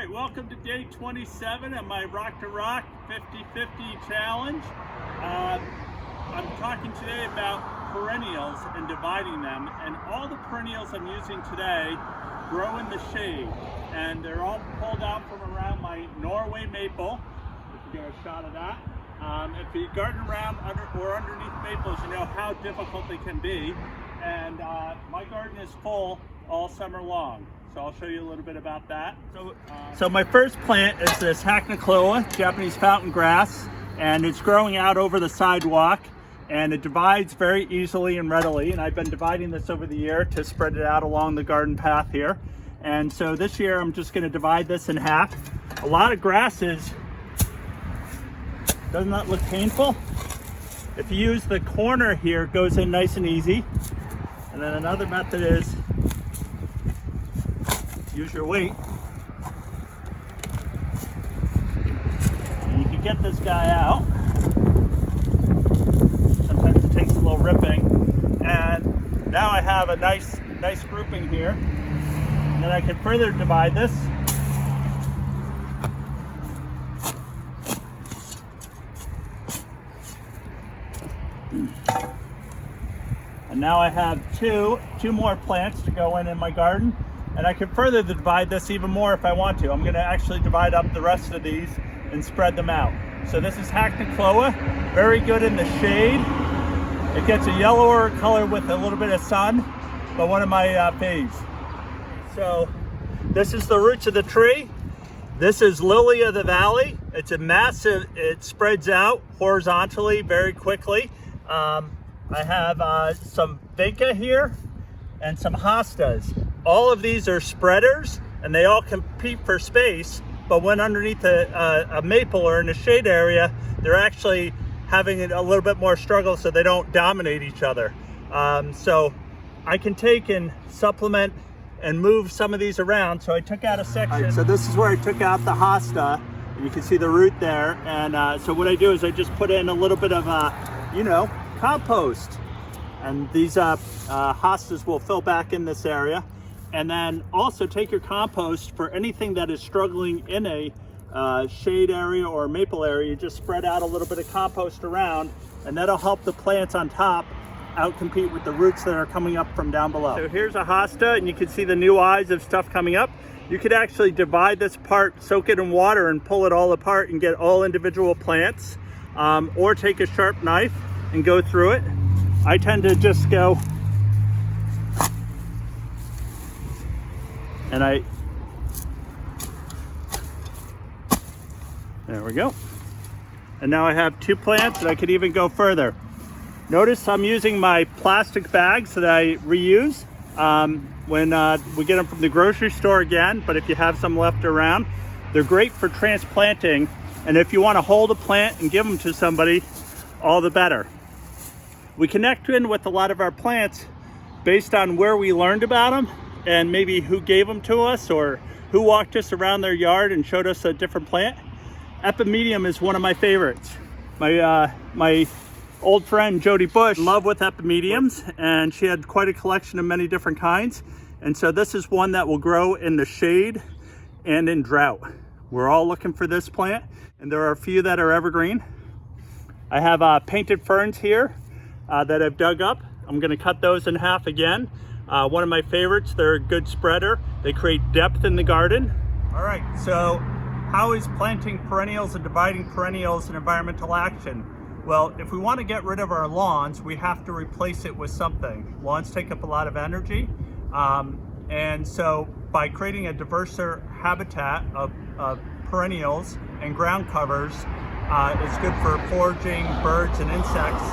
right, welcome to day 27 of my Rock to Rock 50-50 challenge. I'm talking today about perennials and dividing them, and all the perennials I'm using today grow in the shade, and they're all pulled out from around my Norway maple. You can get a shot of that. If you garden around underneath maples, you know how difficult they can be, and my garden is full all summer long. So I'll show you a little bit about that. So my first plant is this Hacknacloa, Japanese fountain grass, and it's growing out over the sidewalk, and it divides very easily and readily. And I've been dividing this over the year to spread it out along the garden path here. And so this year I'm just going to divide this in half. A lot of grasses, doesn't that look painful? If you use the corner here, it goes in nice and easy. And then another method is use your weight. And you can get this guy out. Sometimes it takes a little ripping. And now I have a nice grouping here. And then I can further divide this. And now I have two more plants to go in my garden. And I can further divide this even more if I want to. I'm going to actually divide up the rest of these and spread them out. So this is Hacknacloa, very good in the shade. It gets a yellower color with a little bit of sun, but one of my faves. So this is the roots of the tree. This is Lily of the Valley. It's a massive, it spreads out horizontally very quickly. I have some Vinca here and some hostas. All of these are spreaders, and they all compete for space, but when underneath a maple or in a shade area, they're actually having a little bit more struggle so they don't dominate each other. So I can take and supplement and move some of these around. So I took out a section. Right, so this is where I took out the hosta, and you can see the root there. And so what I do is I just put in a little bit of, compost. And these hostas will fill back in this area. And then also take your compost for anything that is struggling in a shade area or maple area. You just spread out a little bit of compost around, and that'll help the plants on top outcompete with the roots that are coming up from down below. So here's a hosta, and you can see the new eyes of stuff coming up. You could actually divide this apart, soak it in water, and pull it all apart and get all individual plants, or take a sharp knife and go through it. I tend to just go and there we go. And now I have two plants, and I could even go further. Notice I'm using my plastic bags that I reuse when we get them from the grocery store again, but if you have some left around, they're great for transplanting. And if you want to hold a plant and give them to somebody, all the better. We connect in with a lot of our plants based on where we learned about them, and maybe who gave them to us or who walked us around their yard and showed us a different plant. Epimedium is one of my favorites. My old friend Jody Bush loved with epimediums, and she had quite a collection of many different kinds. And so this is one that will grow in the shade and in drought. We're all looking for this plant, and there are a few that are evergreen. I have painted ferns here that I've dug up. I'm going to cut those in half again. One of my favorites. They're a good spreader. They create depth in the garden. All right, so how is planting perennials and dividing perennials an environmental action? Well, if we want to get rid of our lawns, we have to replace it with something. Lawns take up a lot of energy. And so by creating a diverser habitat of perennials and ground covers, it's good for foraging birds and insects.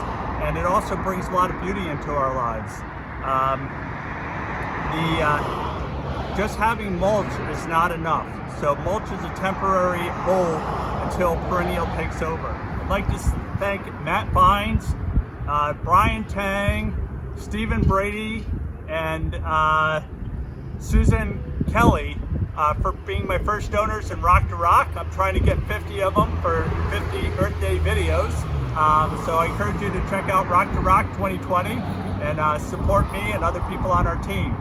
And it also brings a lot of beauty into our lives. Just having mulch is not enough. So mulch is a temporary hold until perennial takes over. I'd like to thank Matt Vines, Brian Tang, Stephen Brady, and Susan Kelly for being my first donors in Rock to Rock. I'm trying to get 50 of them for 50 Earth Day videos. So I encourage you to check out Rock to Rock 2020 and support me and other people on our team.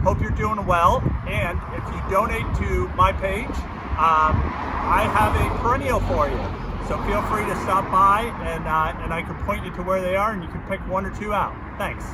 Hope you're doing well. And if you donate to my page, I have a perennial for you. So feel free to stop by and I can point you to where they are and you can pick one or two out. Thanks.